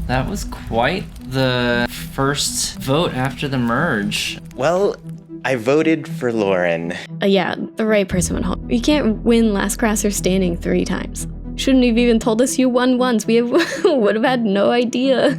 That was quite the first vote after the merge. Well, I voted for Lauren. Yeah, the right person went home. You can't win last crosser standing 3 times. Shouldn't have even told us you won once. We would have had no idea.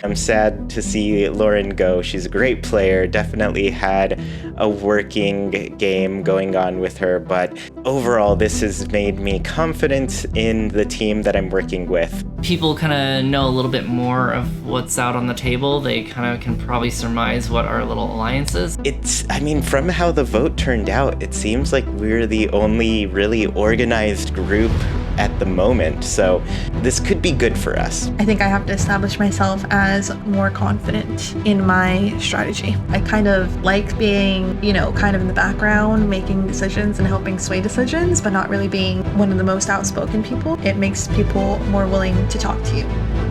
I'm sad to see Lauren go. She's a great player, definitely had a working game going on with her, but overall this has made me confident in the team that I'm working with. People kind of know a little bit more of what's out on the table. They kind of can probably surmise what our little alliance is. From how the vote turned out, it seems like we're the only really organized group at the moment, so this could be good for us. I think I have to establish myself as more confident in my strategy. I kind of like being, kind of in the background, making decisions and helping sway decisions, but not really being one of the most outspoken people. It makes people more willing to talk to you.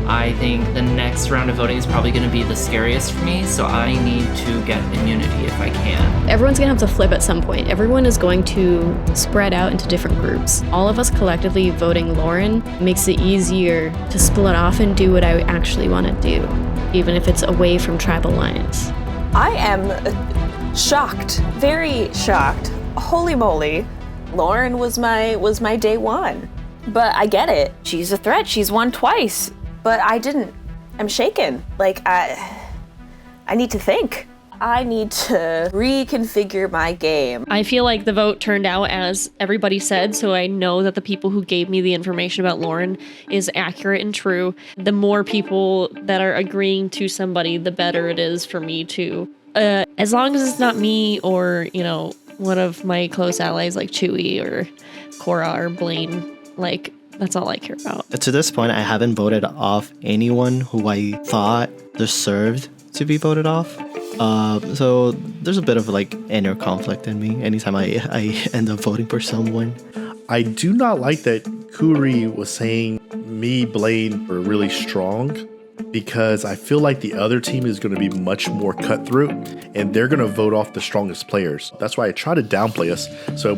I think the next round of voting is probably going to be the scariest for me, so I need to get immunity if I can. Everyone's going to have to flip at some point. Everyone is going to spread out into different groups. All of us collectively voting Lauren makes it easier to split off and do what I actually want to do, even if it's away from Tribal Alliance. I am shocked, very shocked. Holy moly, Lauren was my day one. But I get it. She's a threat. She's won twice. But I didn't. I'm shaken. I need to think. I need to reconfigure my game. I feel like the vote turned out as everybody said, so I know that the people who gave me the information about Lauren is accurate and true. The more people that are agreeing to somebody, the better it is for me to. As long as it's not me or, one of my close allies like Chewy or Cora or Blaine, that's all I care about. To this point, I haven't voted off anyone who I thought deserved to be voted off. So there's a bit of inner conflict in me anytime I end up voting for someone. I do not like that Coorie was saying me, Blaine, were really strong, because I feel like the other team is going to be much more cutthroat and they're going to vote off the strongest players. That's why I try to downplay us. So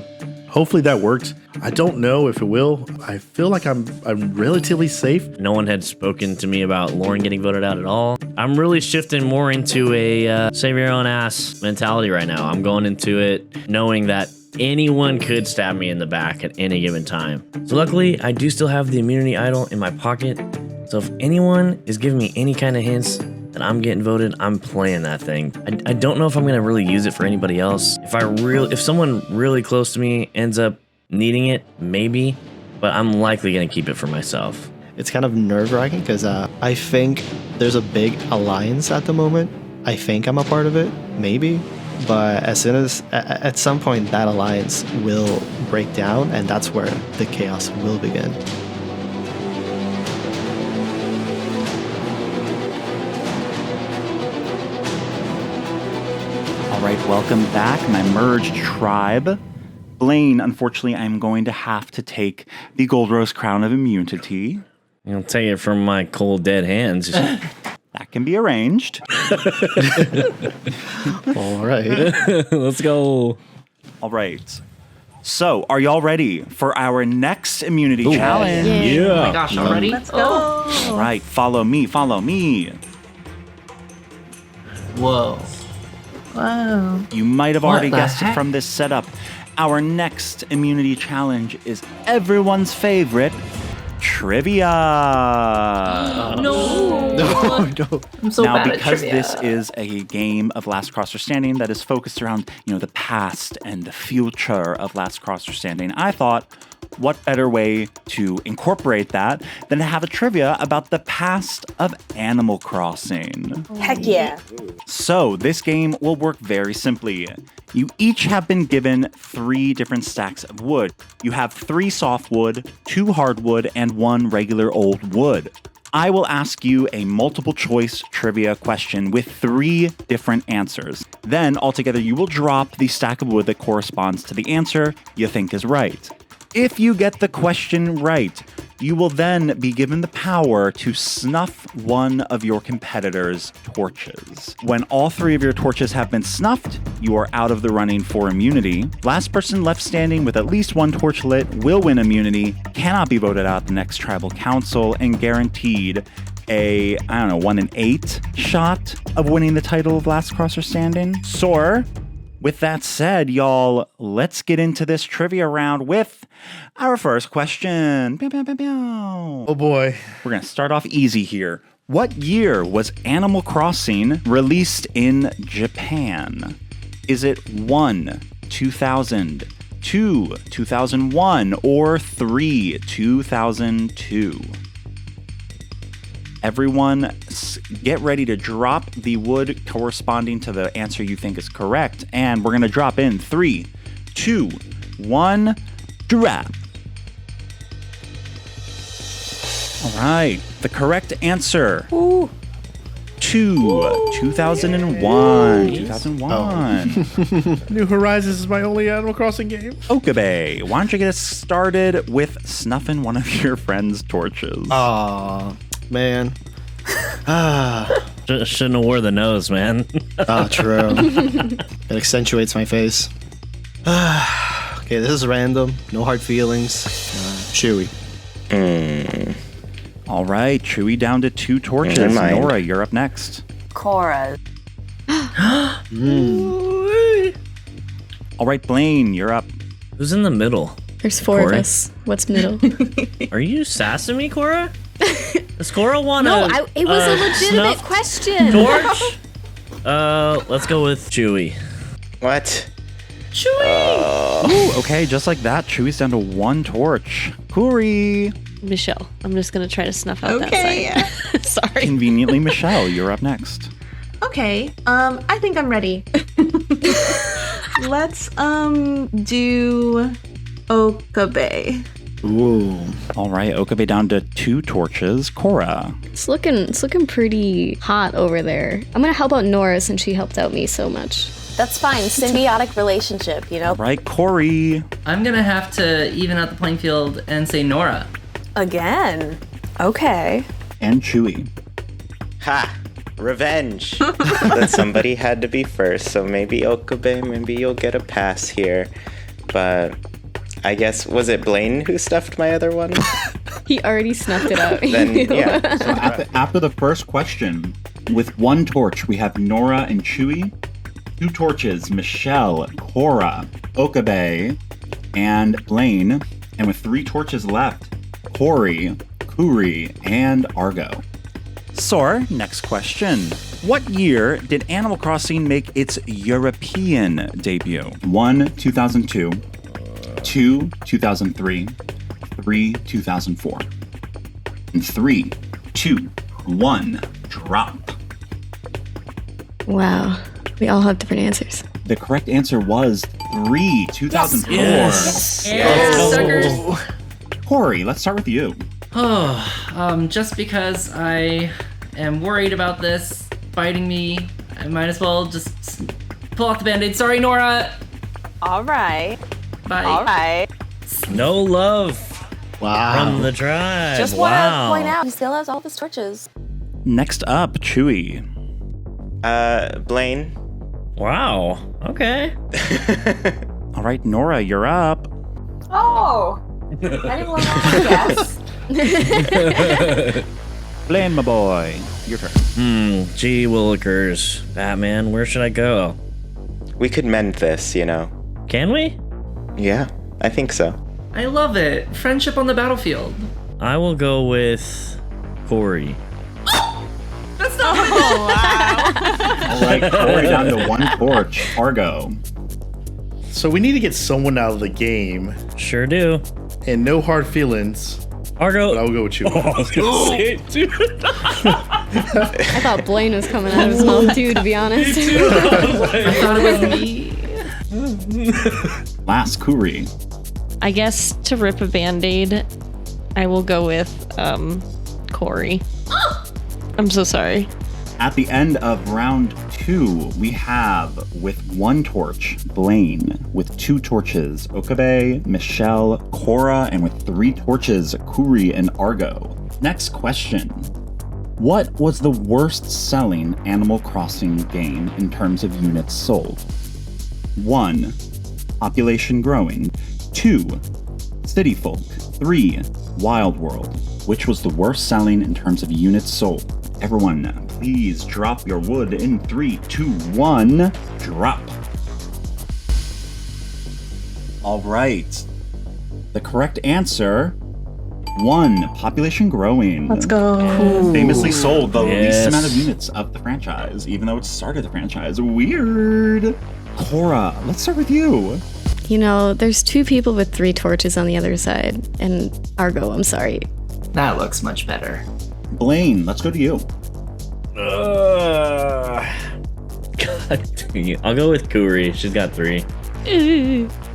hopefully that works. I don't know if it will. I feel like I'm relatively safe. No one had spoken to me about Lauren getting voted out at all. I'm really shifting more into a save your own ass mentality right now. I'm going into it knowing that anyone could stab me in the back at any given time. So luckily, I do still have the immunity idol in my pocket. So if anyone is giving me any kind of hints that I'm getting voted, I'm playing that thing. I don't know if I'm going to really use it for anybody else. If someone really close to me ends up needing it, maybe, but I'm likely going to keep it for myself. It's kind of nerve-wracking because I think there's a big alliance at the moment. I think I'm a part of it, maybe, but at some point that alliance will break down, and that's where the chaos will begin. All right, welcome back, my merged tribe. Blaine, unfortunately, I'm going to have to take the Gold Rose Crown of Immunity. I'll take it from my cold, dead hands. That can be arranged. All right. Let's go. All right. So, are y'all ready for our next immunity challenge? Yeah. Oh my gosh, already? Let's go. All right, follow me, follow me. Whoa. Whoa. You might have already the guessed it heck? from this setup. Our next immunity challenge is everyone's favorite trivia. No. No. I'm so Now, bad because at trivia. this is a game of Last Crosser Standing that is focused around, the past and the future of Last Crosser Standing, I thought, what better way to incorporate that than to have a trivia about the past of Animal Crossing? Heck yeah. So, this game will work very simply. You each have been given 3 different stacks of wood. You have 3 softwood, 2 hardwood, and 1 regular old wood. I will ask you a multiple choice trivia question with 3 different answers. Then, altogether, you will drop the stack of wood that corresponds to the answer you think is right. If you get the question right, you will then be given the power to snuff one of your competitors' torches. When all 3 of your torches have been snuffed, you are out of the running for immunity. Last person left standing with at least 1 torch lit will win immunity, cannot be voted out at the next tribal council, and guaranteed a, 1 in 8 shot of winning the title of Last Crosser Standing. Soar, with that said, y'all, let's get into this trivia round with our first question. Pew, pew, pew, pew. Oh boy. We're going to start off easy here. What year was Animal Crossing released in Japan? Is it 1, 2000, 2, 2001, or 3, 2002? Everyone, get ready to drop the wood corresponding to the answer you think is correct. And we're going to drop in 3, 2, 1, drop. All right. The correct answer. Ooh. 2001. 2001. New Horizons is my only Animal Crossing game. Okabe, why don't you get us started with snuffing one of your friend's torches? Aw, man. Shouldn't have wore the nose, man. Oh, true. It accentuates my face. Okay, this is random. No hard feelings. Chewy. All right, Chewy down to 2 torches. Never mind. Nora, you're up next. Cora. All right, Blaine, you're up. Who's in the middle? There's 4 of Corey? us. What's middle? Are you sassing me, Cora? Does Cora want No, it was a legitimate snuff question. torch? Let's go with Chewy. What? Ooh, okay, just like that, Chewy's down to 1 torch. Coorie. Michelle, I'm just gonna try to snuff out Okay. that side. Sorry. Conveniently, Michelle, you're up next. Okay, I think I'm ready. Let's do Okabe. Ooh. All right, Okabe down to 2 torches. Cora. It's looking pretty hot over there. I'm gonna help out Nora since she helped out me so much. That's fine. Symbiotic relationship, you know? All right, Corey. I'm gonna have to even out the playing field and say Nora. Again. Okay. And Chewy. Ha! Revenge! That somebody had to be first, so maybe Okabe, maybe you'll get a pass here. But I guess, was it Blaine who stuffed my other one? He already snuffed it out. Then, yeah. So after the first question, with 1 torch, we have Nora and Chewy. 2 torches, Michelle, Cora, Okabe, and Blaine. And with 3 torches left, Corey, Coorie, and Argo. Soar, next question. What year did Animal Crossing make its European debut? 1, 2002, 2, 2003, 3, 2004. And 3, 2, 1, drop. Wow. We all have different answers. The correct answer was 3, 2004. Yes. Yeah, suckers. Corey, let's start with you. Just because I am worried about this biting me, I might as well just pull off the band-aid. Sorry, Nora. All right. Bye. All right. No love Wow. from the tribe. Just want to wow. point out, he still has all of his torches. Next up, Chewy. Blaine. Wow. Okay. All right, Nora, you're up. Oh. Anyone want to guess? Blaine, my boy. Your turn. Gee willikers. Batman, where should I go? We could mend this, you know. Can we? Yeah, I think so. I love it. Friendship on the battlefield. I will go with Corey. That's not All right, Corey down to 1 torch. Argo. So we need to get someone out of the game, Sure do. and no hard feelings. But Argo. I'll go with you. I was gonna say it too. I thought Blaine was coming out of his mouth too, to be honest. I thought it was me. Last, Coorie. I guess to rip a band-aid, I will go with Corey. I'm so sorry. At the end of round 2, we have, with 1 torch, Blaine. With 2 torches, Okabe, Michelle, Cora, and with 3 torches, Coorie and Argo. Next question. What was the worst selling Animal Crossing game in terms of units sold? 1. Population growing. 2. City folk. 3. Wild World. Which was the worst selling in terms of units sold? Everyone, please drop your wood in 3, 2, 1. Drop. All right. The correct answer, 1, population growing. Let's go. Famously sold the least Yes. amount of units of the franchise, even though it started the franchise. Weird. Cora, let's start with you. You know, there's 2 people with 3 torches on the other side. And Argo, I'm sorry. That looks much better. Blaine, let's go to you. God dang it. I'll go with Coorie. She's got 3.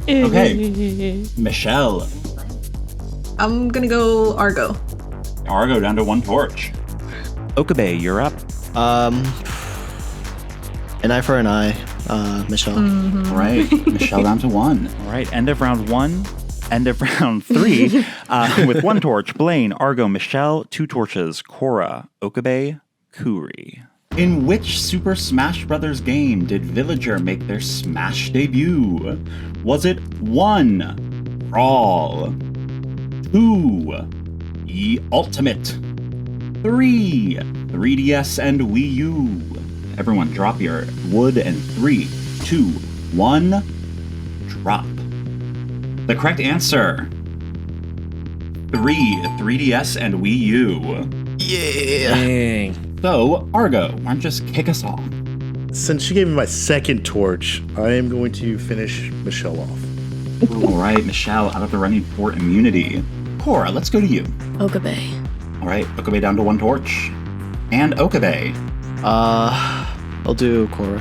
Okay. Michelle. I'm gonna go Argo. Argo down to 1 torch. Okabe, you're up. An eye for an eye, Michelle. All right. Michelle down to 1. All right. End of round 1. End of round 3 with 1 torch. Blaine, Argo, Michelle, 2 torches. Cora, Okabe, Coorie. In which Super Smash Bros. Game did Villager make their Smash debut? Was it 1, Brawl, 2, E Ultimate, 3, 3DS and Wii U? Everyone drop your wood in 3, 2, 1, drop. The correct answer, 3, 3DS and Wii U. Yeah. Dang. So, Argo, why don't you just kick us off? Since she gave me my second torch, I am going to finish Michelle off. All right, Michelle out of the running for immunity. Cora, let's go to you. Okabe. All right, Okabe down to 1 torch. And Okabe. I'll do Cora.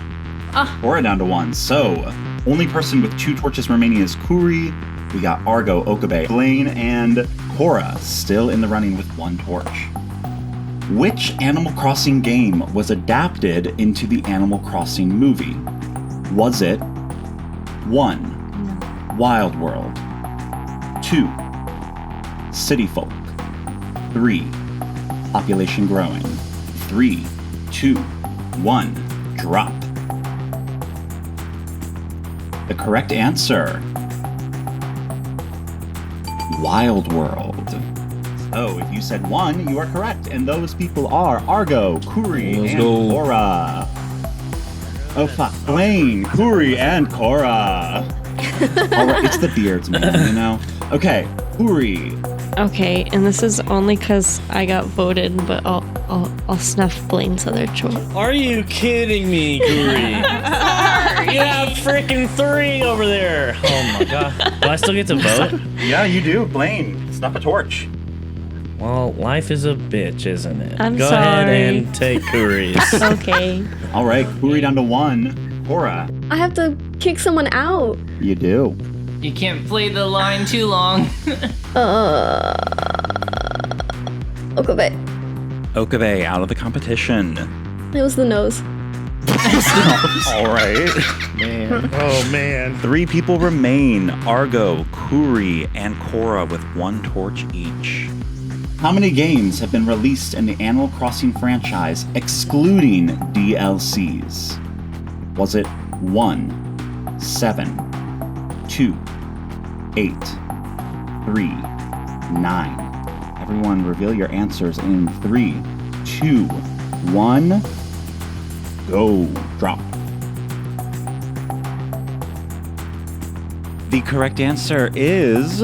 Cora down to 1. So, only person with 2 torches remaining is Coorie. We got Argo, Okabe, Blaine, and Cora still in the running with 1 torch. Which Animal Crossing game was adapted into the Animal Crossing movie? Was it 1, Wild World, 2, City Folk, 3, Population Growing, 3, 2, 1, drop. The correct answer, Wild World. So, if you said 1, you are correct, and those people are Argo, Coorie, Let's and go. Cora. Oh fuck, Blaine, Coorie, and Cora. All right, it's the beards, man, you know? Okay, Coorie. Okay, and this is only because I got voted, but I'll snuff Blaine's other choice. Are you kidding me, Coorie? You have freaking 3 over there. Oh my god. Do I still get to vote? Yeah, you do, Blaine. Snuff a torch. Well, life is a bitch, isn't it? I'm Go ahead sorry. and take Coorie's. Okay. All right, Coorie down to 1. Cora, I have to kick someone out. you do. You can't play the line too long. Okabe. Okabe out of the competition. It was the nose. All right. Man. Oh, man. 3 people remain, Argo, Coorie, and Cora with 1 torch each. How many games have been released in the Animal Crossing franchise excluding DLCs? Was it 1, 7, 2, 8, 3, 9? Everyone reveal your answers in 3, 2, 1. Go. Drop. The correct answer is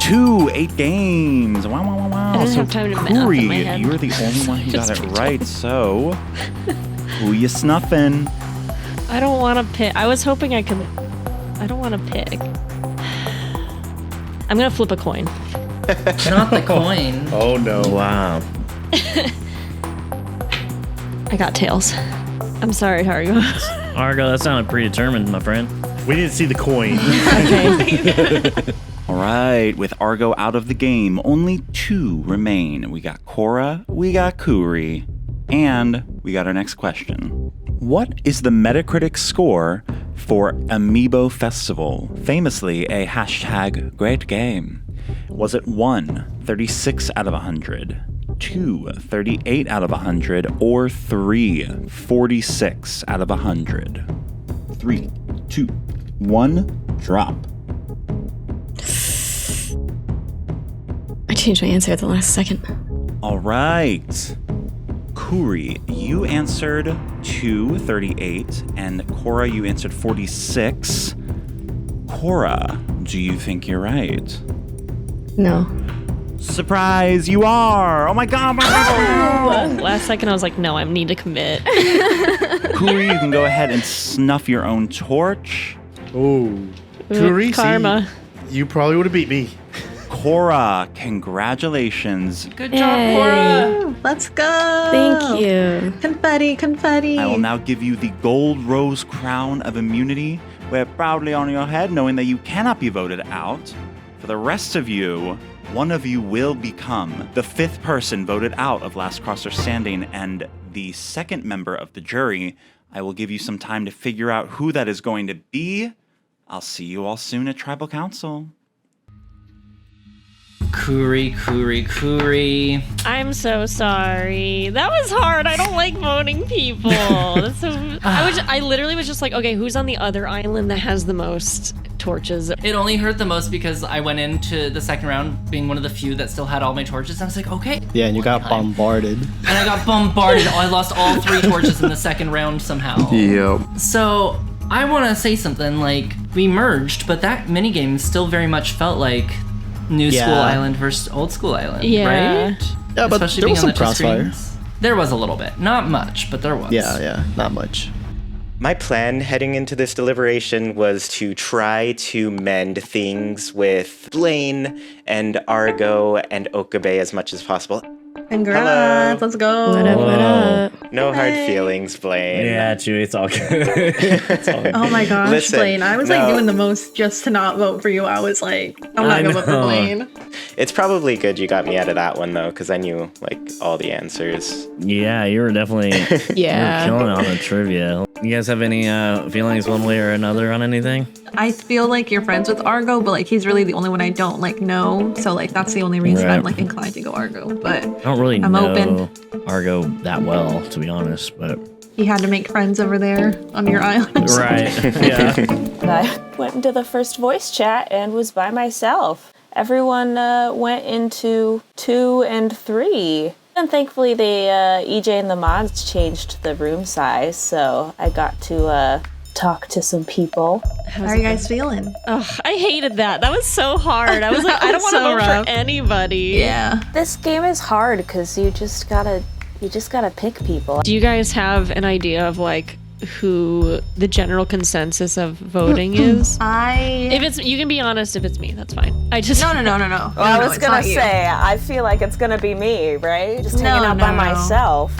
2, 8 games. Wow, wow, wow, wow. I didn't have time to math in Coorie, my head. you were the only one who got Just it pretend. right. So, who you snuffing? I don't want to pick. I was hoping I could. I don't want to pick. I'm gonna flip a coin. Not the coin. Oh, no. Wow. I got tails. I'm sorry, Argo. Argo, that sounded predetermined, my friend. We didn't see the coin. Okay. All right, with Argo out of the game, only 2 remain. We got Cora, we got Coorie, and we got our next question. What is the Metacritic score for Amiibo Festival? Famously, a hashtag great game. Was it 1, 36 out of 100, 2, 38 out of 100, or 3, 46 out of 100? 3, 2, 1, drop. My changed my answer at the last second. All right. Coorie, you answered 238, and Cora, you answered 46. Cora, do you think you're right? No. Surprise, you are! Oh my god! Last second, I was like, no, I need to commit. Coorie, you can go ahead and snuff your own torch. Oh, Coorie, Karma. see, you probably would have beat me. Cora, congratulations. Good job, Cora. Ooh, let's go. Thank you. Confetti, confetti. I will now give you the gold rose crown of immunity. Wear it proudly on your head, knowing that you cannot be voted out. For the rest of you, one of you will become the 5th person voted out of Last Crosser Standing and the 2nd member of the jury. I will give you some time to figure out who that is going to be. I'll see you all soon at Tribal Council. Coorie. I'm so sorry. That was hard. I don't like voting people. That's so. I literally was just like, okay, who's on the other island that has the most torches? It only hurt the most because I went into the second round being one of the few that still had all my torches. I was like, okay. Yeah, and you got bombarded. And I got bombarded. I lost all 3 torches in the second round somehow. Yep. So I want to say something. Like, we merged, but that minigame still very much felt like New School Island versus Old School Island, Yeah. right? Yeah, but Especially there being was on some the two crossfire. screens. There was a little bit. Not much, but there was. Yeah, not much. My plan heading into this deliberation was to try to mend things with Blaine and Argo and Okabe as much as possible. Congrats. Hello. Let's go. What up? No hard feelings, Blaine. Yeah, Chewie, it's all good. It's all good. Oh my gosh, Listen, Blaine. I was like doing the most just to not vote for you. I was like, I'm not gonna vote for Blaine. It's probably good you got me out of that one, though, because I knew, like, all the answers. Yeah, you were definitely Yeah. you were killing it on the trivia. You guys have any feelings one way or another on anything? I feel like you're friends with Argo, but like he's really the only one I don't like know. So like that's the only reason Right. I'm like inclined to go Argo. But I don't really I'm know open. Argo that well, to be honest, but he had to make friends over there on your island. right, yeah. And I went into the first voice chat and was by myself. Everyone went into 2 and 3. And thankfully, EJ and the mods changed the room size, so I got to talk to some people. How are you guys feeling? Ugh, I hated that. That was so hard. I was like, I don't want to So vote rough. for anybody. Yeah. This game is hard because you just gotta pick people. Do you guys have an idea of like who the general consensus of voting is? If it's, you can be honest. If it's me, that's fine. I just No. Well, I was gonna say, I feel like it's gonna be me, right? Just hanging out by myself.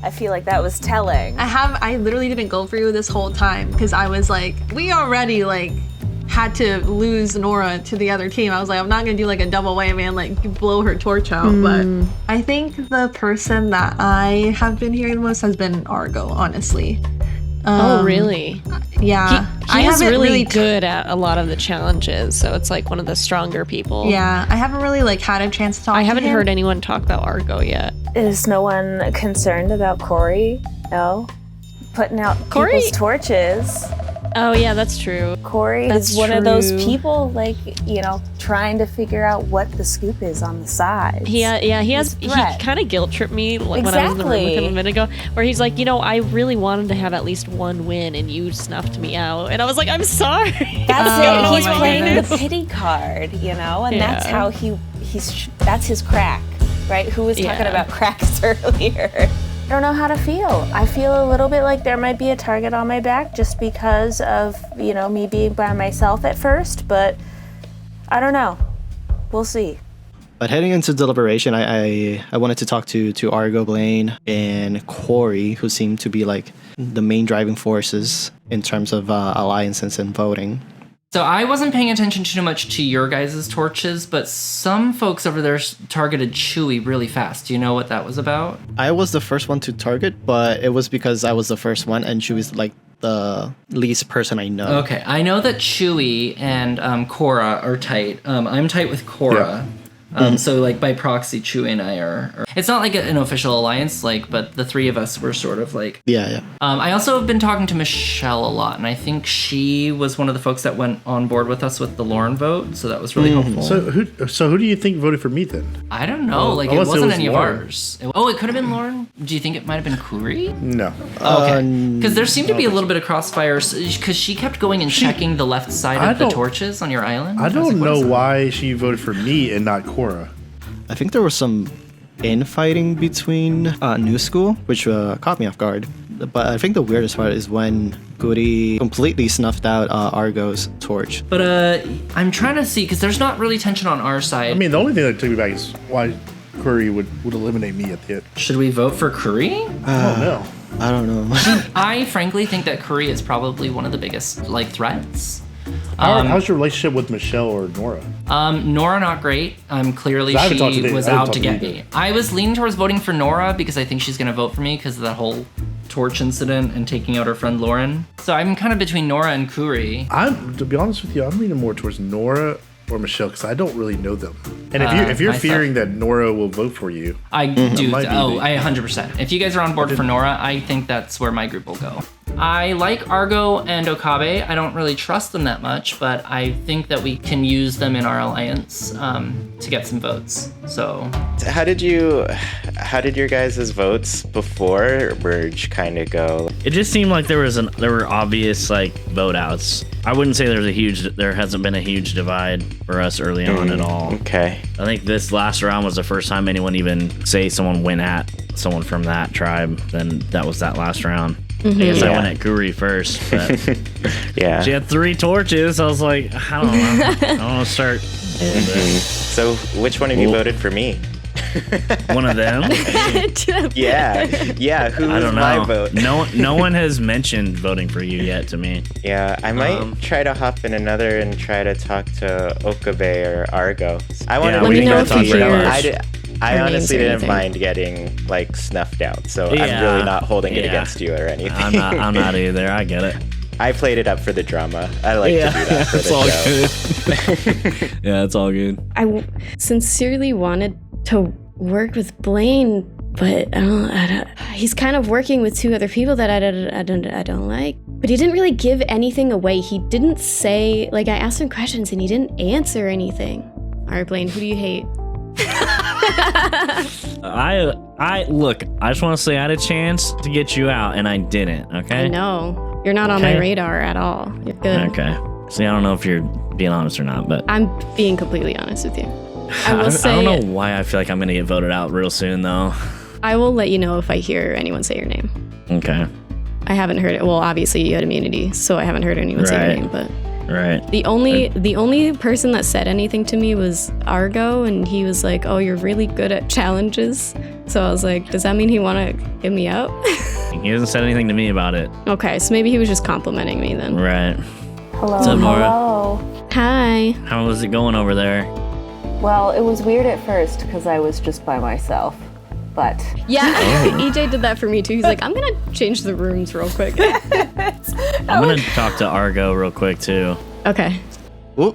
I feel like that was telling. I literally didn't go for you this whole time because I was like, we already like had to lose Nora to the other team. I was like, I'm not gonna do like a double whammy and like blow her torch out. But I think the person that I have been hearing the most has been Argo, honestly. Oh, really? Yeah. He is haven't really good at a lot of the challenges, so it's like one of the stronger people. Yeah, I haven't really like had a chance to talk I to haven't him. heard anyone talk about Argo yet. Is no one concerned about Coorie? No? Putting out Coorie- people's torches. Oh yeah, that's true. Coorie That's is one of those true. people, like, you know, trying to figure out what the scoop is on the side. He kind of guilt tripped me like when I was in the room with him a minute ago, where he's like, you know, I really wanted to have at least one win, and you snuffed me out, and I was like, I'm sorry. That's it. He's my playing goodness. the pity card, you know, and Yeah. that's how that's his crack, right? Who was talking Yeah. about cracks earlier? I don't know how to feel. I feel a little bit like there might be a target on my back just because of, you know, me being by myself at first, but I don't know. We'll see. But heading into deliberation, I wanted to talk to Argo, Blaine, and Coorie, who seem to be like the main driving forces in terms of alliances and voting. So I wasn't paying attention too much to your guys' torches, but some folks over there targeted Chewie really fast. Do you know what that was about? I was the first one to target, but it was because I was the first one, and she was like the least person I know. Okay, I know that Chewie and Cora are tight. I'm tight with Cora. So like by proxy, Chewie and I are it's not like an official alliance, like, but the three of us were sort of like. Yeah. I also have been talking to Michelle a lot, and I think she was one of the folks that went on board with us with the Lauren vote, so that was really helpful. So who do you think voted for me then? I don't know. Like, it unless wasn't was any Lauren. of ours. It could have been Lauren. Do you think it might have been Coorie? No. Okay. Because there seemed to be a little bit of crossfire, because she kept going and checking the left side of the torches on your island. I don't know why she voted for me and not Cora. I think there was some infighting between New School, which caught me off guard. But I think the weirdest part is when Coorie completely snuffed out Argo's torch. But I'm trying to see, because there's not really tension on our side. I mean, the only thing that took me back is why Coorie would eliminate me at the end. Should we vote for Coorie? No. I don't know. I frankly think that Coorie is probably one of the biggest like threats. How's your relationship with Michelle or Nora? Nora, not great. Clearly she was out to get me. I was leaning towards voting for Nora because I think she's going to vote for me because of that whole torch incident and taking out her friend Lauren. So I'm kind of between Nora and Coorie. To be honest with you, I'm leaning more towards Nora or Michelle because I don't really know them. And if you're fearing that Nora will vote for you, I do. I 100%. If you guys are on board for Nora, I think that's where my group will go. I like Argo and Okabe. I don't really trust them that much, but I think that we can use them in our alliance to get some votes. So, How did your guys' votes before Merge kind of go? It just seemed like there were obvious like vote outs. I wouldn't say there hasn't been a huge divide for us early on at all. Okay. I think this last round was the first time anyone even say someone went at someone from that tribe. Then that was that last round. I guess I went at Coorie first, but Yeah. she had 3 torches. I was like, I don't know. I don't want to start. So which one of you voted for me? One of them. Yeah. Who I was don't know. my vote? No one has mentioned voting for you yet to me. Yeah, I might try to hop in another and try to talk to Okabe or Argo. I wanted we to can know talk if for you hours. I honestly didn't anything. mind getting like snuffed out, so Yeah. I'm really not holding it Yeah. against you or anything. I'm not either. I get it. I played it up for the drama. I like to do that for the show. Yeah, it's all good. I sincerely wanted to work with Blaine, but I don't. He's kind of working with 2 other people that I don't like. But he didn't really give anything away. He didn't say, like, I asked him questions and he didn't answer anything. All right, Blaine, who do you hate? I look. I just want to say I had a chance to get you out, and I didn't. Okay. I know. You're not on my radar at all. You're good. Okay. See, I don't know if you're being honest or not, but I'm being completely honest with you. I will I say don't know why I feel like I'm gonna get voted out real soon, though. I will let you know if I hear anyone say your name. Okay. I haven't heard it. Well, obviously you had immunity, so I haven't heard anyone say your Right. name, but Right. the only person that said anything to me was Argo, and he was like, "Oh, you're really good at challenges." So I was like, "Does that mean he want to get me out?" He hasn't said anything to me about it. Okay, so maybe he was just complimenting me then. Right. Hello, What's up, Nora? hello. Hi. How was it going over there? Well, it was weird at first because I was just by myself, but Yeah, EJ did that for me too. He's like, "I'm gonna change the rooms real quick." I'm gonna talk to Argo real quick too. Okay.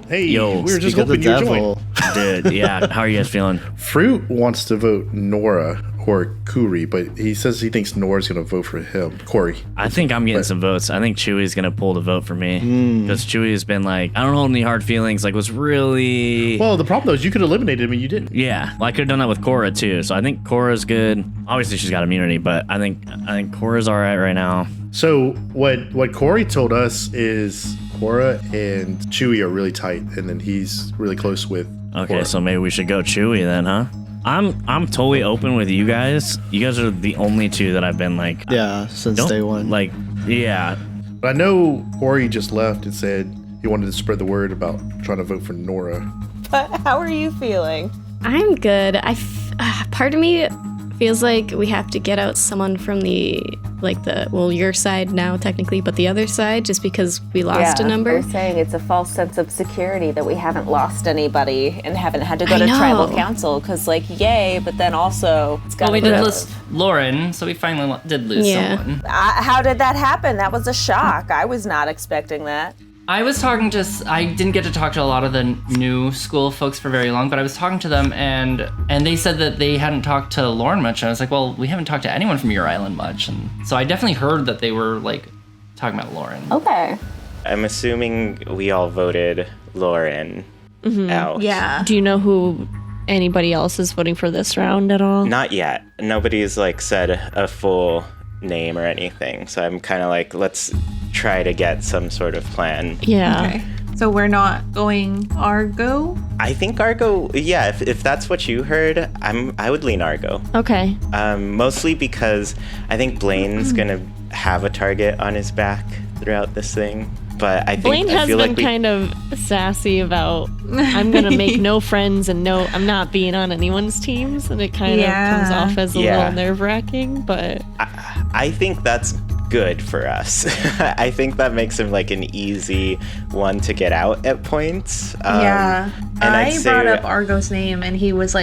Hey, Yo, we were just Speak of the hoping you'd join. devil. Dude, yeah. How are you guys feeling? Fruit wants to vote Nora or Coorie, but he says he thinks Nora's going to vote for him. Corey. I think I'm getting some votes. I think Chewie's gonna pull the vote for me because Chewie's been like, I don't hold any hard feelings. Like, was really. Well, the problem though is you could eliminate him and you didn't. Yeah, well, I could have done that with Cora too. So I think Cora's good. Obviously, she's got immunity, but I think Cora's all right now. So what Corey told us is Cora and Chewie are really tight, and then he's really close with. Okay, Cora. so maybe we should go Chewie then, huh? I'm totally open with you guys. You guys are the only 2 that I've been like. Yeah, since Don't day one. like. Yeah, But I know Corey just left and said he wanted to spread the word about trying to vote for Nora. but how are you feeling? I'm good. Part of me feels like we have to get out someone from your side now technically, but the other side, just because we lost a number. They're saying it's a false sense of security that we haven't lost anybody and haven't had to go to know. tribal council because, like, yay, but then also it's got Well, we to did go. lose Lauren, so we finally did lose Yeah. someone. How did that happen? That was a shock. I was not expecting that. I didn't get to talk to a lot of the new school folks for very long, but I was talking to them and they said that they hadn't talked to Lauren much. And I was like, well, we haven't talked to anyone from your island much. And so I definitely heard that they were like talking about Lauren. Okay. I'm assuming we all voted Lauren out. Yeah. Do you know who anybody else is voting for this round at all? Not yet. Nobody's like said a full name or anything. So I'm kind of like, let's try to get some sort of plan. Yeah. Okay. So we're not going Argo? I think Argo, yeah, if that's what you heard, I would lean Argo. Okay. Mostly because I think Blaine's gonna have a target on his back throughout this thing. But I think Blaine has feel been like kind of sassy about I'm gonna make no friends and I'm not being on anyone's teams, and it kind of comes off as a little nerve-wracking. But I think that's good for us. I think that makes him like an easy one to get out at points. And I I'd brought say, up Argo's name and he was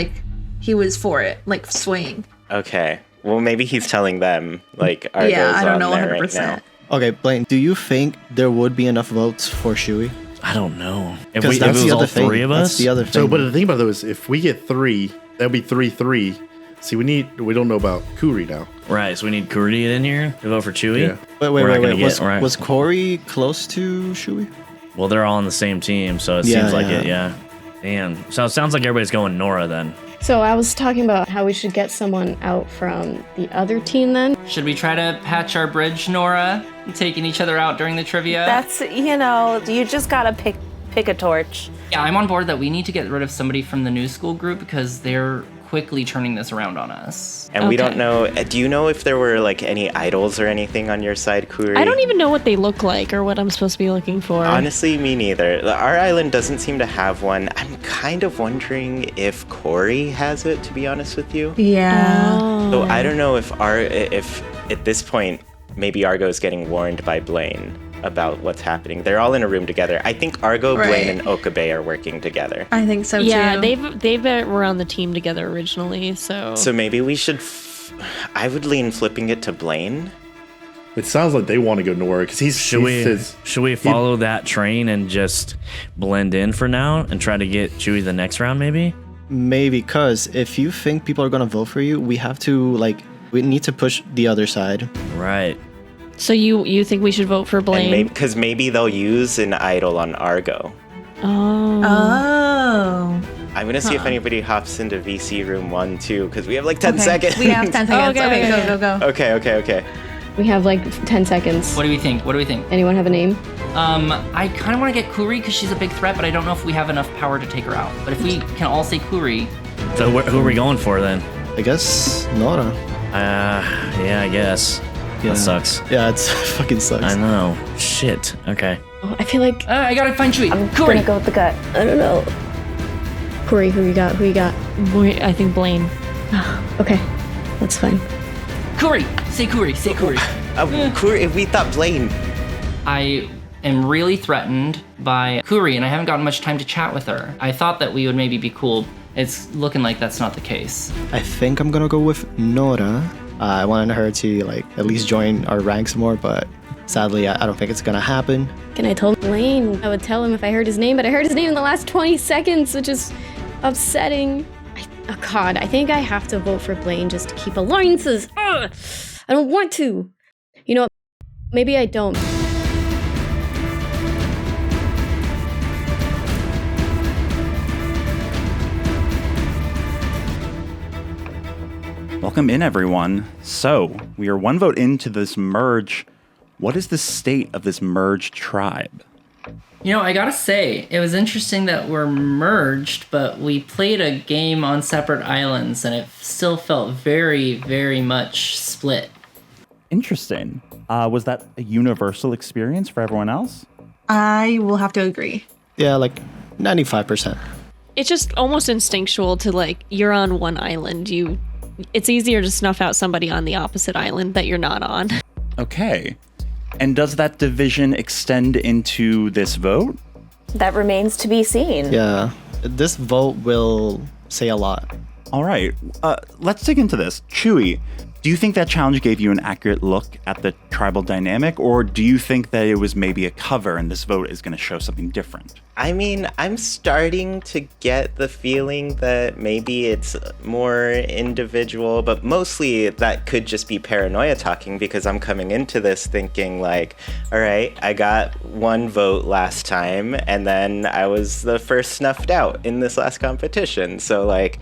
for it, like swaying. Okay, well maybe he's telling them like Argo's I don't on know there 100%. right now. Okay, Blaine, do you think there would be enough votes for Shuey? I don't know. If Because it was all three of That's us, the other thing. So, but the thing about it is, if we get 3, that'll be 3-3. See, we don't know about Coorie now. right? So we need Coorie to get in here to vote for Chewy. Yeah. We're not gonna Wait. get- Was Corey close to Shuey? Well, they're all on the same team, so it Yeah, seems like yeah. it. Yeah. Damn. So it sounds like everybody's going Nora then. So I was talking about how we should get someone out from the other team then. Should we try to patch our bridge, Nora? Taking each other out during the trivia? That's, you just gotta pick a torch. Yeah, I'm on board that we need to get rid of somebody from the new school group because they're quickly turning this around on us. And we don't Okay. know, do you know if there were like any idols or anything on your side, Coorie? I don't even know what they look like or what I'm supposed to be looking for. Honestly, me neither. Our island doesn't seem to have one. I'm kind of wondering if Corey has it, to be honest with you. Yeah. So I don't know if at this point, maybe Argo is getting warned by Blaine about what's happening. They're all in a room together. I think Argo, Right. Blaine, and Okabe are working together. I think so Yeah, too. they were on the team together originally, so So maybe we should, I would lean flipping it to Blaine. It sounds like they want to go Nora because Should we follow that train and just blend in for now and try to get Chewy the next round, maybe? Maybe, because if you think people are going to vote for you, we need to push the other side. Right. So you think we should vote for Blaine? Because maybe they'll use an idol on Argo. Oh. I'm gonna see if anybody hops into VC room 1 too, because we have like 10 Okay. seconds. We have 10 seconds. Okay, Okay, go. Okay. We have like 10 seconds. What do we think? Anyone have a name? I kind of want to get Coorie because she's a big threat, but I don't know if we have enough power to take her out. But if we can all say Coorie, So who are we going for then? I guess Nora. Yeah, I guess. Yeah. That sucks. Yeah, it fucking sucks. I know. Shit. Okay. Oh, I feel like I gotta find Chewy. I'm Coorie. gonna go with the gut. I don't know. Corey, who you got? I think Blaine. Okay, that's fine. Coorie. Say Coorie. Coorie, we thought Blaine. I am really threatened by Coorie, and I haven't gotten much time to chat with her. I thought that we would maybe be cool. It's looking like that's not the case. I think I'm gonna go with Nora. I wanted her to at least join our ranks more, but sadly, I don't think it's gonna happen. And I told Blaine I would tell him if I heard his name, but I heard his name in the last 20 seconds, which is upsetting. God, I think I have to vote for Blaine just to keep alliances. Ugh, I don't want to. You know what? Maybe I don't. Welcome in, everyone. So, we are 1 vote into this merge. What is the state of this merged tribe? You know, I gotta say, it was interesting that we're merged, but we played a game on separate islands, and it still felt very, very much split. Interesting. Was that a universal experience for everyone else? I will have to agree. Yeah, 95%. It's just almost instinctual to you're on one island. It's easier to snuff out somebody on the opposite island that you're not on. Okay. And does that division extend into this vote? That remains to be seen. Yeah, this vote will say a lot. All right. Let's dig into this. Chewy, Do you think that challenge gave you an accurate look at the tribal dynamic, or do you think that it was maybe a cover and this vote is going to show something different? I mean, I'm starting to get the feeling that maybe it's more individual, but mostly that could just be paranoia talking, because I'm coming into this thinking like, all right, I got one vote last time, and then I was the first snuffed out in this last competition. So like,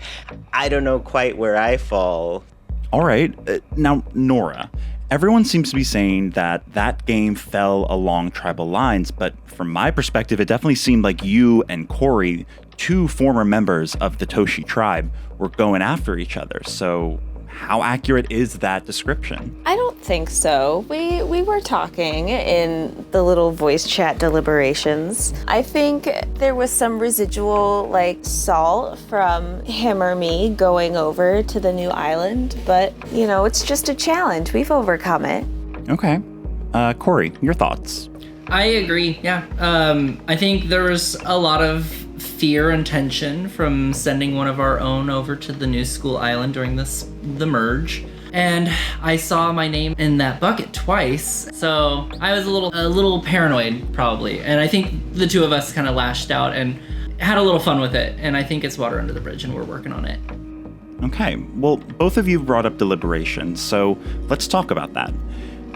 I don't know quite where I fall. All right. Now, Nora, everyone seems to be saying that that game fell along tribal lines, but from my perspective, it definitely seemed like you and Coorie, two former members of the Toshi tribe, were going after each other. So how accurate is that description? I don't think so. We were talking in the little voice chat deliberations. I think there was some residual like salt from him or me going over to the new island, but you know, it's just a challenge. We've overcome it. Okay. Coorie, your thoughts? I agree, yeah. I think there was a lot of fear and tension from sending one of our own over to the new school island during the merge. And I saw my name in that bucket twice, so I was a little paranoid probably. And I think the two of us kind of lashed out and had a little fun with it. And I think it's water under the bridge and we're working on it. Okay, well, both of you brought up deliberations, so let's talk about that.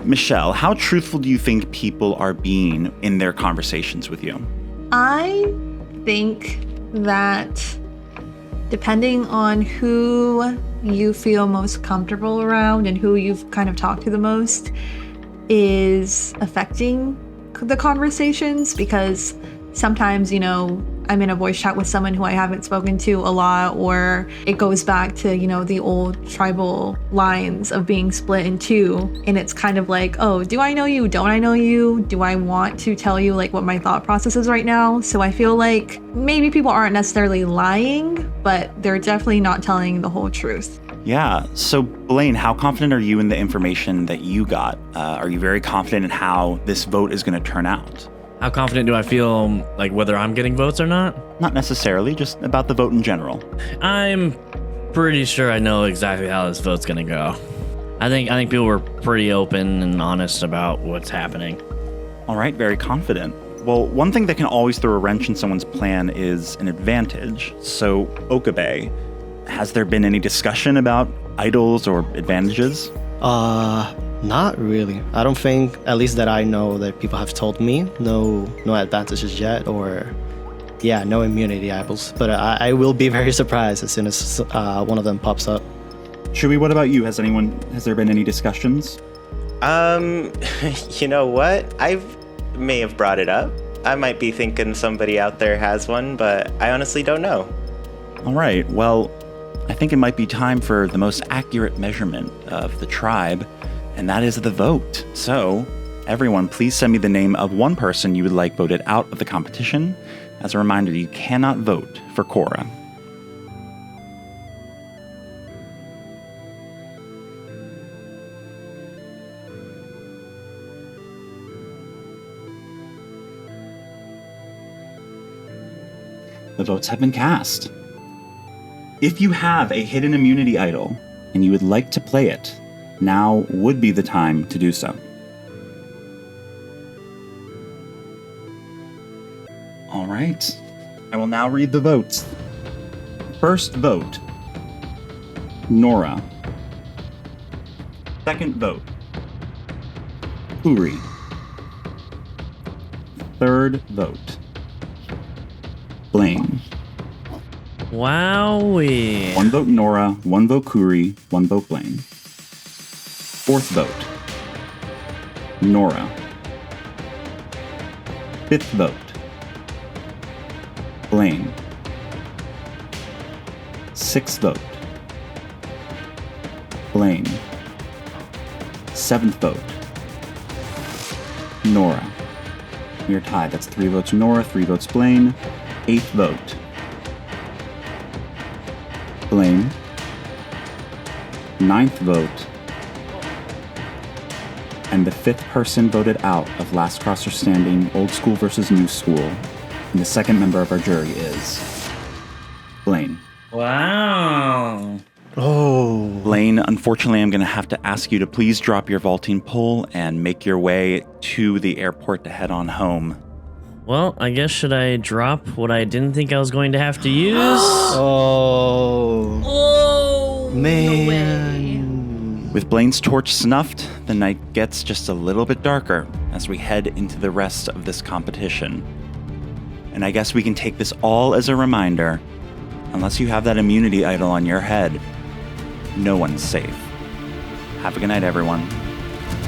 Michelle, how truthful do you think people are being in their conversations with you? I think that depending on who you feel most comfortable around and who you've kind of talked to the most is affecting the conversations, because sometimes, you know, I'm in a voice chat with someone who I haven't spoken to a lot, or it goes back to, you know, the old tribal lines of being split in two. And it's kind of like, oh, do I know you? Don't I know you? Do I want to tell you like what my thought process is right now? So I feel like maybe people aren't necessarily lying, but they're definitely not telling the whole truth. Yeah. So Blaine, how confident are you in the information that you got? Are you very confident in how this vote is going to turn out? How confident do I feel, like, whether I'm getting votes or not? Not necessarily, just about the vote in general. I'm pretty sure I know exactly how this vote's gonna go. I think people were pretty open and honest about what's happening. All right, very confident. Well, one thing that can always throw a wrench in someone's plan is an advantage. So, Okabe, has there been any discussion about idols or advantages? Not really. I don't think, at least that I know, that people have told me no advantages yet, or no immunity idols. But I will be very surprised as soon as one of them pops up. Shui, what about you? Has there been any discussions? You know what? I may have brought it up. I might be thinking somebody out there has one, but I honestly don't know. All right, well, I think it might be time for the most accurate measurement of the tribe, and that is the vote. So, everyone, please send me the name of one person you would like voted out of the competition. As a reminder, you cannot vote for Cora. The votes have been cast. If you have a hidden immunity idol and you would like to play it, now would be the time to do so. All right, I will now read the votes. First vote, Nora. Second vote, Coorie. Third vote, Blaine. Wowee. One vote Nora, one vote Coorie, one vote Blaine. Fourth vote, Nora. Fifth vote, Blaine. Sixth vote, Blaine. Seventh vote, Nora. We are tied. That's 3 votes Nora, 3 votes Blaine. Eighth vote, Blaine. Ninth vote, and the fifth person voted out of Last Crosser Standing, Old School versus New School, and the second member of our jury is Blaine. Wow. Oh. Blaine, unfortunately, I'm going to have to ask you to please drop your vaulting pole and make your way to the airport to head on home. Well, I guess should I drop what I didn't think I was going to have to use? Oh, man. With Blaine's torch snuffed, the night gets just a little bit darker as we head into the rest of this competition. And I guess we can take this all as a reminder, unless you have that immunity idol on your head, no one's safe. Have a good night, everyone.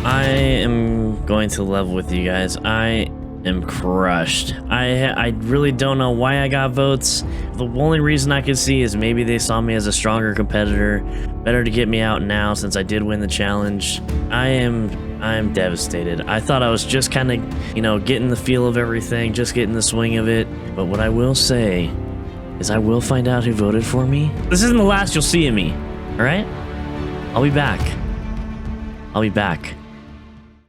I am going to level with you guys. I am crushed. I really don't know why I got votes. The only reason I could see is maybe they saw me as a stronger competitor. Better to get me out now since I did win the challenge. I'm devastated. I thought I was just kind of, getting the feel of everything, just getting the swing of it. But what I will say is I will find out who voted for me. This isn't the last you'll see of me, all right? I'll be back.